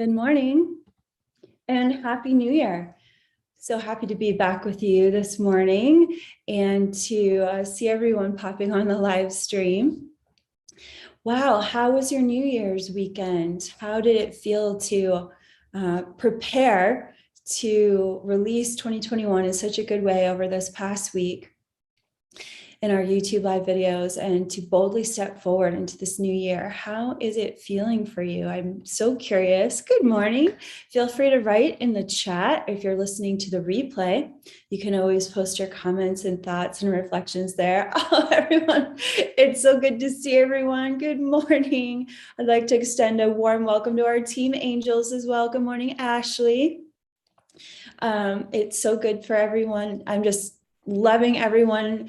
Good morning and Happy New Year. So happy to be back with you this morning and to see everyone popping on the live stream. Wow, how was your New Year's weekend? How did it feel to prepare to release 2021 in such a good way over this past week in our YouTube live videos and to boldly step forward into this new year? How is it feeling for you? I'm so curious. Good morning. Feel free to write in the chat if you're listening to the replay. You can always post your comments and thoughts and reflections there. Oh, everyone, it's so good to see everyone. Good morning. I'd like to extend a warm welcome to our team angels as well. Good morning, Ashley. It's so good for everyone. I'm just loving everyone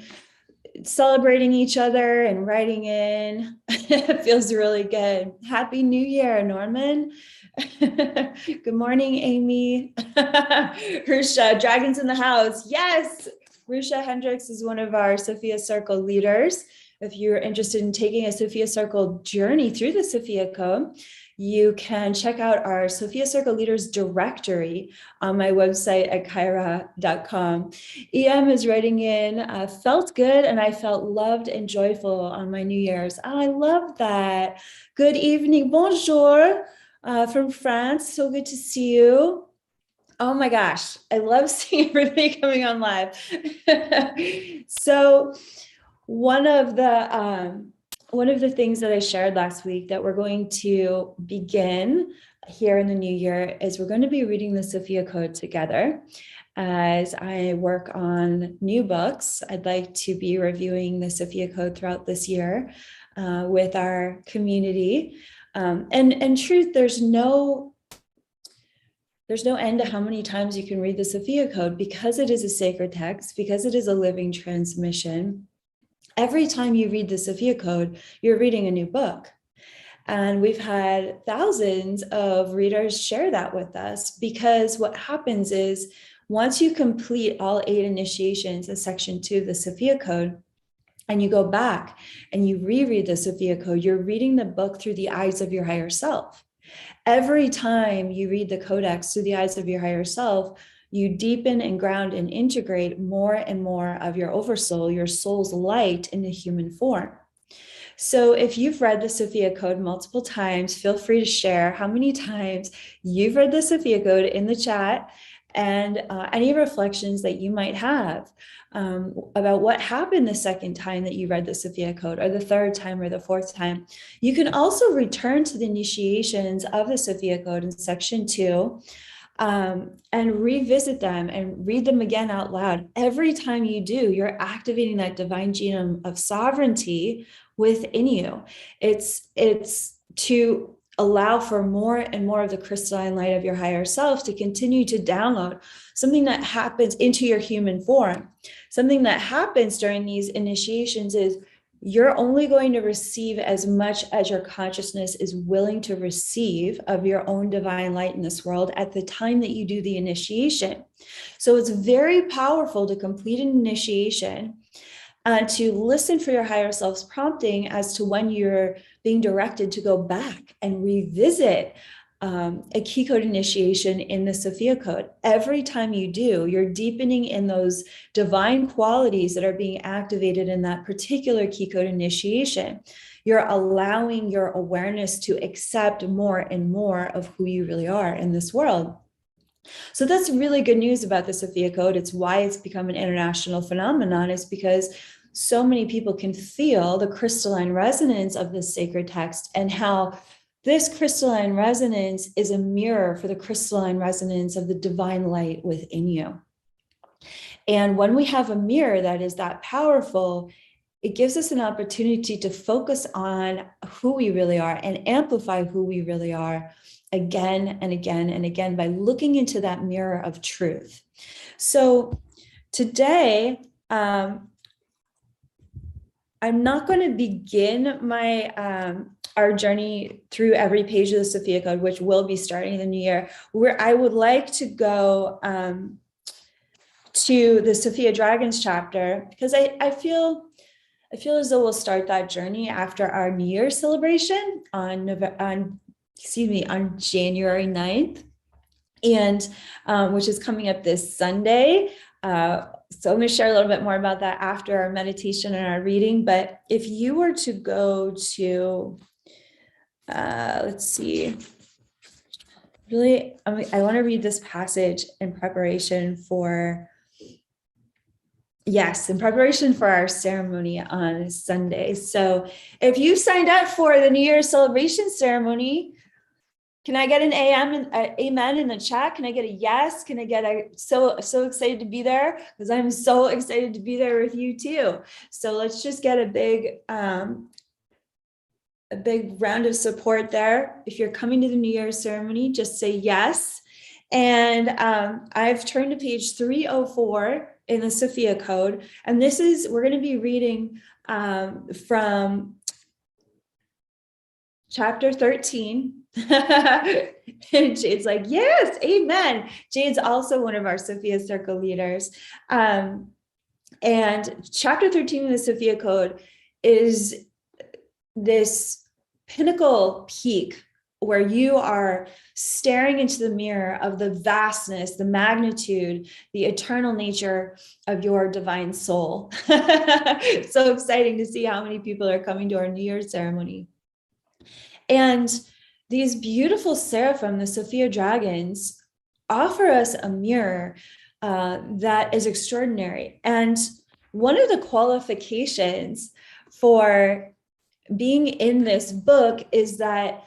celebrating each other and writing in. It feels really good. Happy New Year, Norman. Good morning, Amy. Rusha, Dragons in the house. Yes, Rusha Hendricks is one of our Sophia Circle leaders. If you're interested in taking a Sophia Circle journey through the Sophia Code, you can check out our Sophia Circle Leaders directory on my website at kaira.com. EM is writing in, felt good and I felt loved and joyful on my New Year's. Oh, I love that. Good evening. Bonjour from France. So good to see you. Oh my gosh, I love seeing everybody coming on live. So one of the things that I shared last week that we're going to begin here in the new year is we're going to be reading the Sophia Code together. As I work on new books, I'd like to be reviewing the Sophia Code throughout this year with our community. And truth, there's no end to how many times you can read the Sophia Code because it is a sacred text, because it is a living transmission. Every time you read the Sophia Code, you're reading a new book. And we've had thousands of readers share that with us because what happens is once you complete all 8 initiations in section 2 of the Sophia Code, and you go back and you reread the Sophia Code, you're reading the book through the eyes of your higher self. Every time you read the Codex through the eyes of your higher self, you deepen and ground and integrate more and more of your oversoul, your soul's light in the human form. So if you've read the Sophia Code multiple times, feel free to share how many times you've read the Sophia Code in the chat and any reflections that you might have about what happened the second time that you read the Sophia Code, or the third time, or the fourth time. You can also return to the initiations of the Sophia Code in section 2 and revisit them and read them again out loud. Every time you do, you're activating that divine genome of sovereignty within you. It's to allow for more and more of the crystalline light of your higher self to continue to download something that happens into your human form. Something that happens during these initiations is you're only going to receive as much as your consciousness is willing to receive of your own divine light in this world at the time that you do the initiation. So it's very powerful to complete an initiation and to listen for your higher self's prompting as to when you're being directed to go back and revisit a key code initiation in the Sophia Code. Every time you do, you're deepening in those divine qualities that are being activated in that particular key code initiation. You're allowing your awareness to accept more and more of who you really are in this world. So that's really good news about the Sophia Code. It's why it's become an international phenomenon, is because so many people can feel the crystalline resonance of this sacred text and how this crystalline resonance is a mirror for the crystalline resonance of the divine light within you. And when we have a mirror that is that powerful, it gives us an opportunity to focus on who we really are and amplify who we really are again and again and again by looking into that mirror of truth. So today, I'm not going to begin our journey through every page of the Sophia Code, which will be starting in the new year, where I would like to go to the Sophia Dragons chapter, because I feel as though we'll start that journey after our New Year's celebration on on January 9th, and which is coming up this Sunday. So I'm going to share a little bit more about that after our meditation and our reading. But if you were to go to, let's see, really, I want to read this passage in preparation for our ceremony on Sunday. So if you signed up for the New Year's celebration ceremony, can I get an amen in the chat? Can I get a yes? Can I get a so excited to be there? Because I'm so excited to be there with you too. So let's just get a big round of support there. If you're coming to the New Year's ceremony, just say yes. And I've turned to page 304 in the Sophia Code. And we're going to be reading from chapter 13. And Jade's like, yes, amen. Jade's also one of our Sophia Circle leaders. And chapter 13 in the Sophia Code is this pinnacle peak where you are staring into the mirror of the vastness, the magnitude, the eternal nature of your divine soul. So exciting to see how many people are coming to our New Year's ceremony. And these beautiful seraphim, the Sophia Dragons, offer us a mirror that is extraordinary. And one of the qualifications for being in this book is that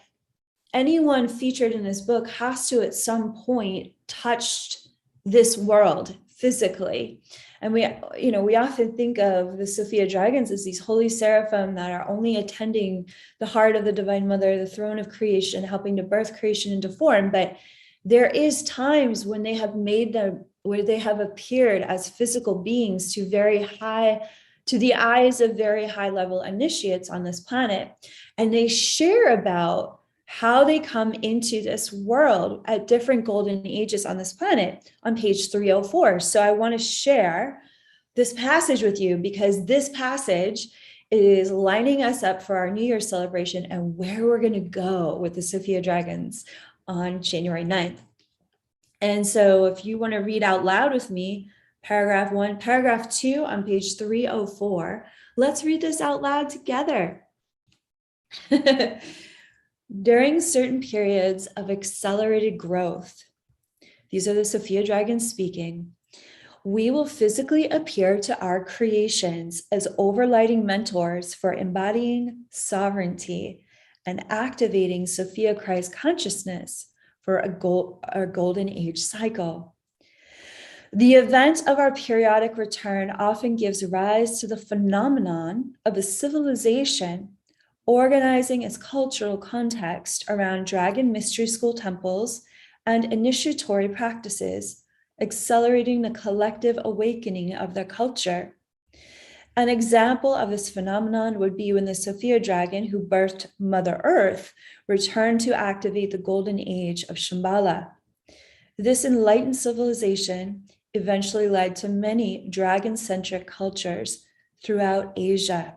anyone featured in this book has to at some point touched this world physically. And we often think of the Sophia Dragons as these holy seraphim that are only attending the heart of the Divine Mother, the throne of creation, helping to birth creation into form. But there is times when they have where they have appeared as physical beings to the eyes of very high level initiates on this planet. And they share about how they come into this world at different golden ages on this planet on page 304. So I want to share this passage with you because this passage is lining us up for our New Year's celebration and where we're going to go with the Sophia Dragons on January 9th. And so if you want to read out loud with me, paragraph 1, paragraph 2 on page 304, let's read this out loud together. During certain periods of accelerated growth, these are the Sophia Dragons speaking, we will physically appear to our creations as overlighting mentors for embodying sovereignty and activating Sophia Christ consciousness for a golden age cycle. The event of our periodic return often gives rise to the phenomenon of a civilization organizing its cultural context around dragon mystery school temples and initiatory practices, accelerating the collective awakening of their culture. An example of this phenomenon would be when the Sophia Dragon, who birthed Mother Earth, returned to activate the golden age of Shambhala. This enlightened civilization eventually led to many dragon-centric cultures throughout Asia.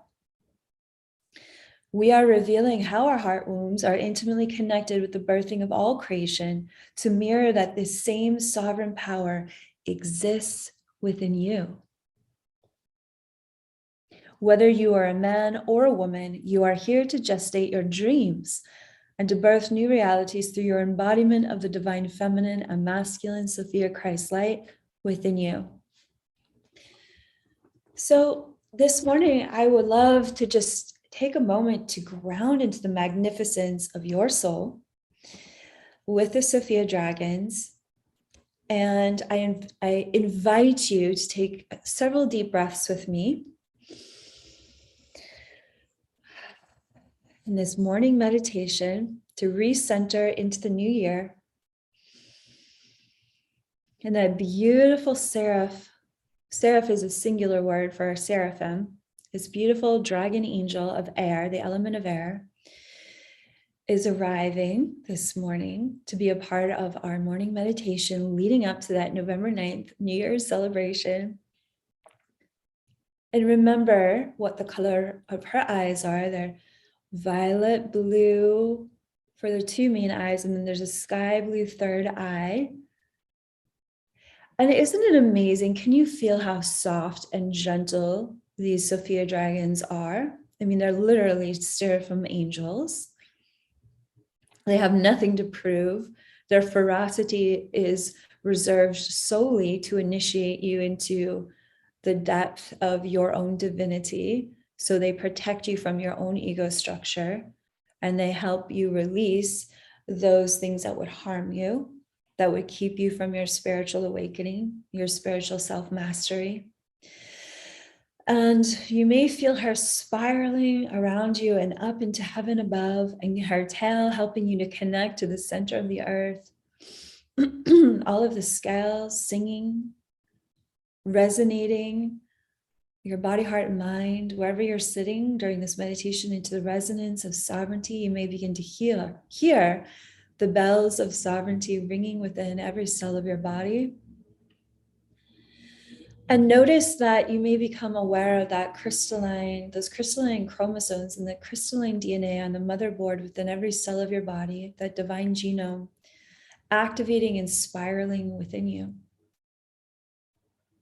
We are revealing how our heart wombs are intimately connected with the birthing of all creation to mirror that this same sovereign power exists within you. Whether you are a man or a woman, you are here to gestate your dreams and to birth new realities through your embodiment of the divine feminine and masculine Sophia Christ light within you. So this morning, I would love to just take a moment to ground into the magnificence of your soul with the Sophia Dragons. And I invite you to take several deep breaths with me in this morning meditation to recenter into the new year. And that beautiful seraph is a singular word for seraphim. This beautiful dragon angel of air, the element of air, is arriving this morning to be a part of our morning meditation leading up to that November 9th New Year's celebration. And remember what the color of her eyes are. They're violet blue, for the two main eyes, and then there's a sky blue third eye. And isn't it amazing? Can you feel how soft and gentle these Sophia dragons are? I mean, they're literally seraphim angels. They have nothing to prove. Their ferocity is reserved solely to initiate you into the depth of your own divinity. So they protect you from your own ego structure, and they help you release those things that would harm you, that would keep you from your spiritual awakening, your spiritual self-mastery. And you may feel her spiraling around you and up into heaven above, and her tail helping you to connect to the center of the earth. All of the scales singing, resonating, your body, heart, and mind, wherever you're sitting during this meditation, into the resonance of sovereignty. You may begin to hear the bells of sovereignty ringing within every cell of your body. And notice that you may become aware of those crystalline chromosomes and the crystalline DNA on the motherboard within every cell of your body, that divine genome, activating and spiraling within you.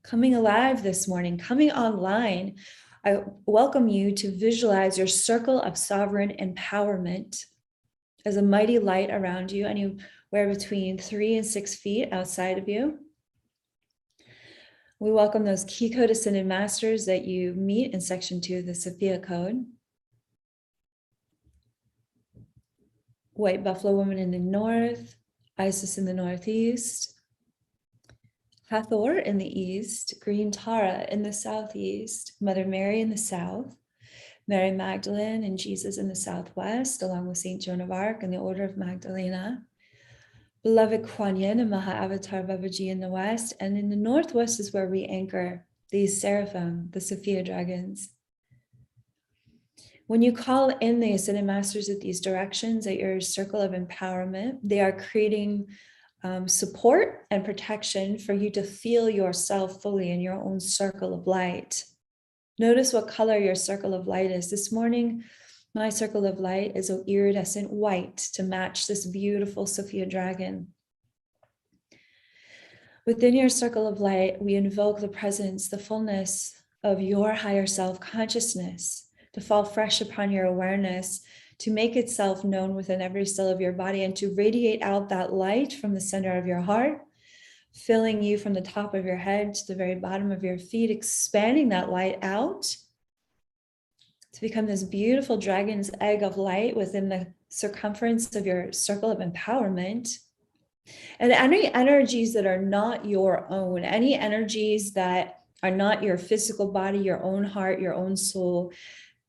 Coming alive this morning, coming online, I welcome you to visualize your circle of sovereign empowerment as a mighty light around you, anywhere between 3 and 6 feet outside of you. We welcome those key code ascended masters that you meet in section 2 of the Sophia Code. White buffalo woman in the north, Isis in the northeast, Hathor in the east, green Tara in the southeast, Mother Mary in the south, Mary Magdalene and Jesus in the southwest, along with Saint Joan of Arc and the Order of Magdalena. Beloved Kuan Yin and Maha-Avatar Babaji in the west, and in the northwest is where we anchor these seraphim, the Sophia Dragons. When you call in the Ascended Masters at these directions, at your circle of empowerment, they are creating support and protection for you to feel yourself fully in your own circle of light. Notice what color your circle of light is. This morning, my circle of light is an iridescent white to match this beautiful Sophia dragon. Within your circle of light, we invoke the presence, the fullness of your higher self consciousness to fall fresh upon your awareness, to make itself known within every cell of your body, and to radiate out that light from the center of your heart, filling you from the top of your head to the very bottom of your feet, expanding that light out to become this beautiful dragon's egg of light within the circumference of your circle of empowerment. And any energies that are not your own, any energies that are not your physical body, your own heart, your own soul,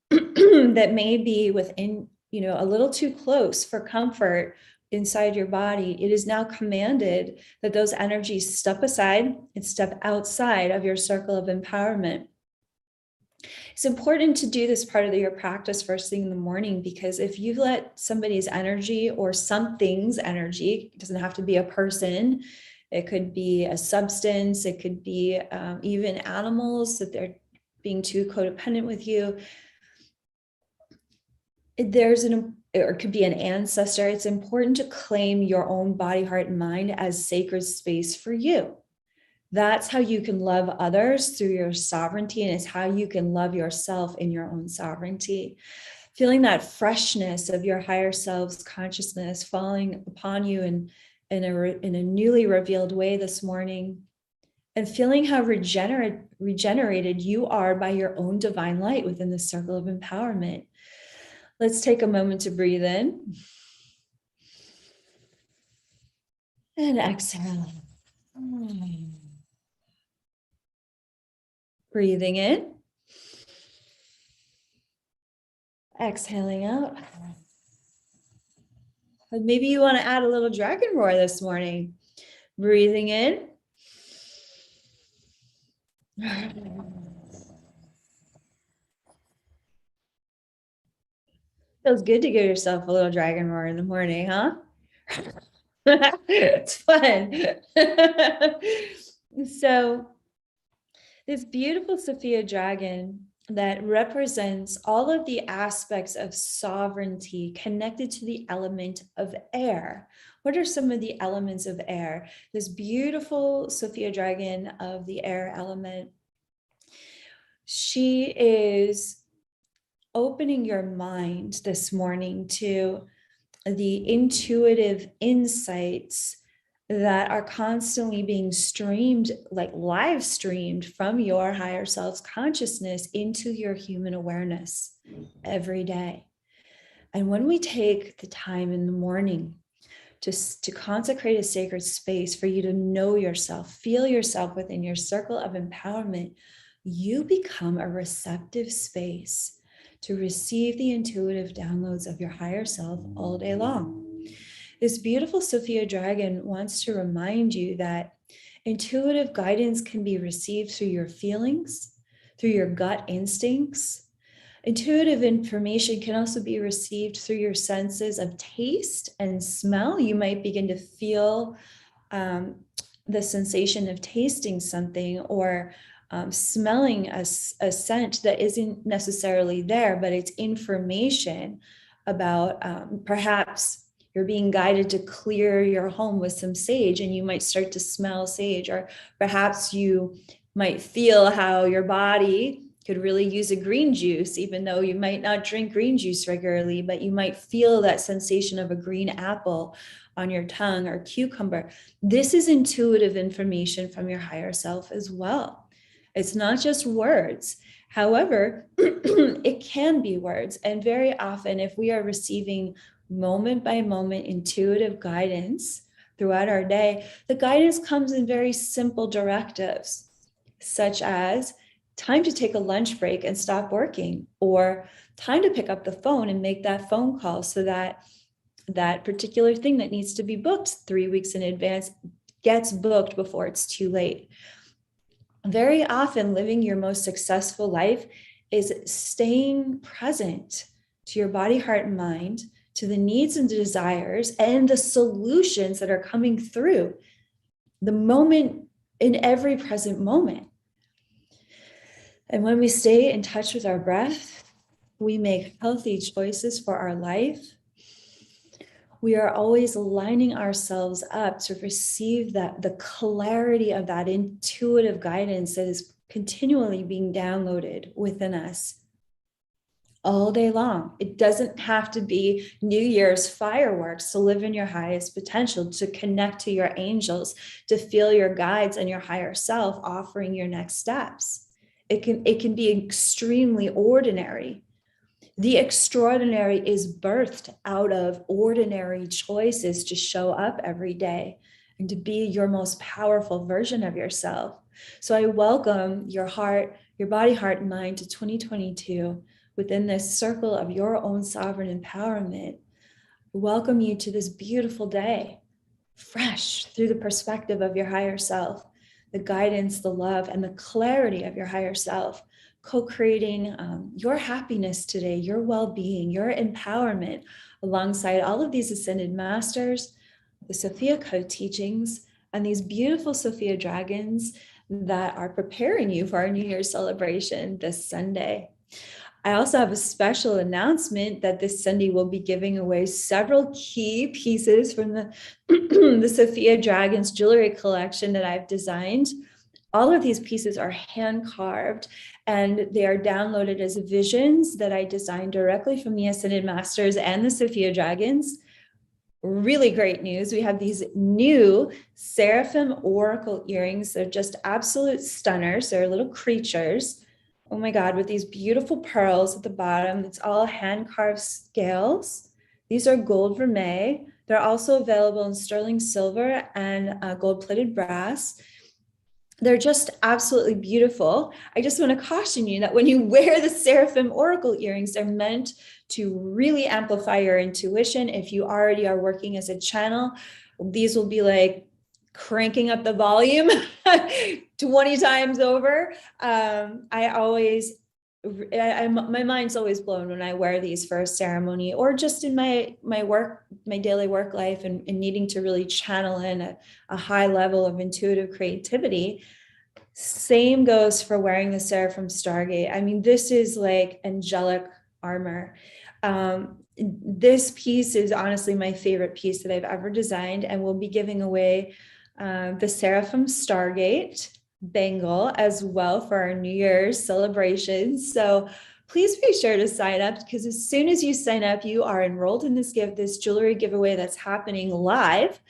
that may be within, a little too close for comfort inside your body, it is now commanded that those energies step aside and step outside of your circle of empowerment. It's important to do this part of your practice first thing in the morning, because if you let somebody's energy or something's energy, it doesn't have to be a person, it could be a substance, it could be even animals, that they're being too codependent with you. Or it could be an ancestor. It's important to claim your own body, heart, and mind as sacred space for you. That's how you can love others through your sovereignty, and it's how you can love yourself in your own sovereignty. Feeling that freshness of your higher self's consciousness falling upon you in a newly revealed way this morning, and feeling how regenerated you are by your own divine light within the circle of empowerment. Let's take a moment to breathe in and exhale. Breathing in, exhaling out. But maybe you want to add a little dragon roar this morning. Breathing in. Feels good to give yourself a little dragon roar in the morning, huh? It's fun. So this beautiful Sophia dragon that represents all of the aspects of sovereignty connected to the element of air. What are some of the elements of air? This beautiful Sophia Dragon of the air element, she is opening your mind this morning to the intuitive insights that are constantly being streamed, like live streamed from your higher self's consciousness into your human awareness every day. And when we take the time in the morning to consecrate a sacred space for you to know yourself, feel yourself within your circle of empowerment, you become a receptive space to receive the intuitive downloads of your higher self all day long. This beautiful Sophia Dragon wants to remind you that intuitive guidance can be received through your feelings, through your gut instincts. Intuitive information can also be received through your senses of taste and smell. You might begin to feel the sensation of tasting something or smelling a scent that isn't necessarily there, but it's information about perhaps you're being guided to clear your home with some sage and you might start to smell sage, or perhaps you might feel how your body could really use a green juice, even though you might not drink green juice regularly, but you might feel that sensation of a green apple on your tongue or cucumber. This is intuitive information from your higher self as well. It's not just words. However, it can be words. And very often, if we are receiving moment by moment intuitive guidance throughout our day, the guidance comes in very simple directives, such as time to take a lunch break and stop working, or time to pick up the phone and make that phone call so that that particular thing that needs to be booked 3 weeks in advance gets booked before it's too late. Very often, living your most successful life is staying present to your body, heart, and mind, to the needs and desires and the solutions that are coming through the moment, in every present moment. And when we stay in touch with our breath, we make healthy choices for our life. We are always lining ourselves up to receive the clarity of that intuitive guidance that is continually being downloaded within us all day long. It doesn't have to be New Year's fireworks to live in your highest potential, to connect to your angels, to feel your guides and your higher self offering your next steps. It can be extremely ordinary. The extraordinary is birthed out of ordinary choices to show up every day and to be your most powerful version of yourself. So I welcome your heart, your body, heart, and mind to 2022 within this circle of your own sovereign empowerment. I welcome you to this beautiful day, fresh through the perspective of your higher self, the guidance, the love, and the clarity of your higher self, co-creating your happiness today, your well-being, your empowerment, alongside all of these ascended masters, the Sophia Code teachings, and these beautiful Sophia Dragons that are preparing you for our New Year's celebration this Sunday. I also have a special announcement that this Sunday we'll be giving away several key pieces from the, the Sophia Dragons jewelry collection that I've designed. All of these pieces are hand carved and they are downloaded as visions that I designed directly from the Ascended Masters and the Sophia Dragons. Really great news. We have these new Seraphim Oracle earrings. They're just absolute stunners. They're little creatures. Oh my God, with these beautiful pearls at the bottom. It's all hand carved scales. These are gold vermeil. They're also available in sterling silver and gold plated brass. They're just absolutely beautiful. I just want to caution you that when you wear the Seraphim Oracle earrings, they're meant to really amplify your intuition. If you already are working as a channel, these will be like cranking up the volume 20 times over. My mind's always blown when I wear these for a ceremony or just in my daily work life and needing to really channel in a high level of intuitive creativity. Same goes for wearing the Seraphim Stargate. I mean, this is like angelic armor. This piece is honestly my favorite piece that I've ever designed, and we'll be giving away the Seraphim Stargate bangle as well for our New Year's celebrations. So please be sure to sign up, because as soon as you sign up, you are enrolled in this jewelry giveaway that's happening live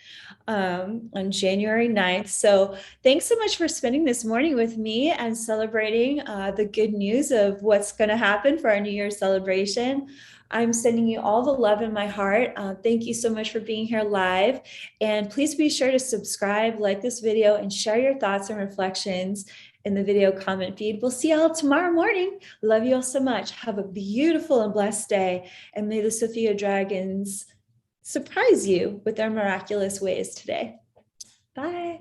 on January 9th. So thanks so much for spending this morning with me and celebrating the good news of what's going to happen for our New Year's celebration. I'm sending you all the love in my heart. Thank you so much for being here live. And please be sure to subscribe, like this video, and share your thoughts and reflections in the video comment feed. We'll see y'all tomorrow morning. Love you all so much. Have a beautiful and blessed day. And may the Sophia Dragons surprise you with their miraculous ways today. Bye.